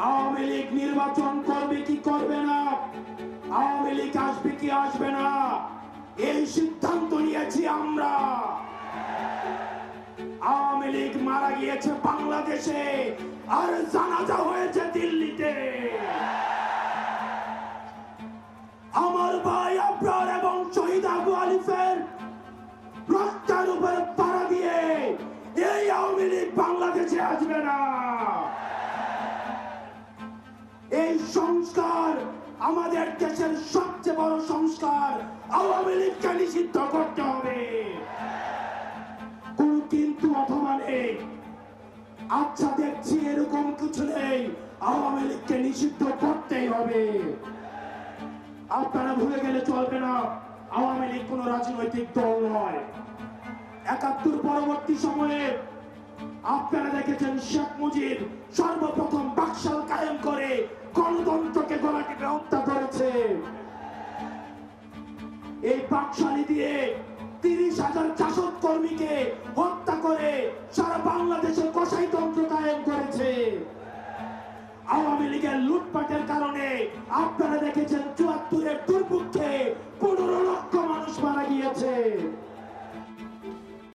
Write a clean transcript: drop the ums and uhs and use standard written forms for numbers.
আওয়ামী লীগ নির্বাচন করবে কি করবে না, আওয়ামী লীগ আসবে কি আসবে না, এই সিদ্ধান্ত নিয়েছি আমরা। আওয়ামী লীগ মারা গিয়েছে বাংলাদেশে, আর জানাজা হয়েছে দিল্লিতে। আমার ভাই আবরার এবং শহীদ আবু আলিফের রক্তের উপরে পাড়া দিয়ে এই আওয়ামী লীগ বাংলাদেশে আসবে না। এই সংস্কার আমাদের দেশের সবচেয়ে বড় সংস্কার, আওয়ামী লীগকে নিষিদ্ধ করতে হবে। কোন কিন্তু অথবা নেই। আচ্ছা দেখছি এরকম কিছু নেই, আওয়ামী লীগকে নিষিদ্ধ করতেই হবে। আপনারা ভুলে গেলে চলবে না, আওয়ামী লীগ কোন রাজনৈতিক দল নয়। ৭১ পরবর্তী সময়ে আপনারা দেখেছেন শেখ মুজিব সর্বপ্রথম বাকশাল কায়েম করে গণতন্ত্রকে গলা টিপে হত্যা করেছে। এই বাকশালী দিয়ে ৩০,০০০ জাসদ কর্মীকে হত্যা করে সারা বাংলাদেশে কসাইতন্ত্র কায়েম করেছে। আওয়ামী লীগের লুটপাটের কারণে আপনারা দেখেন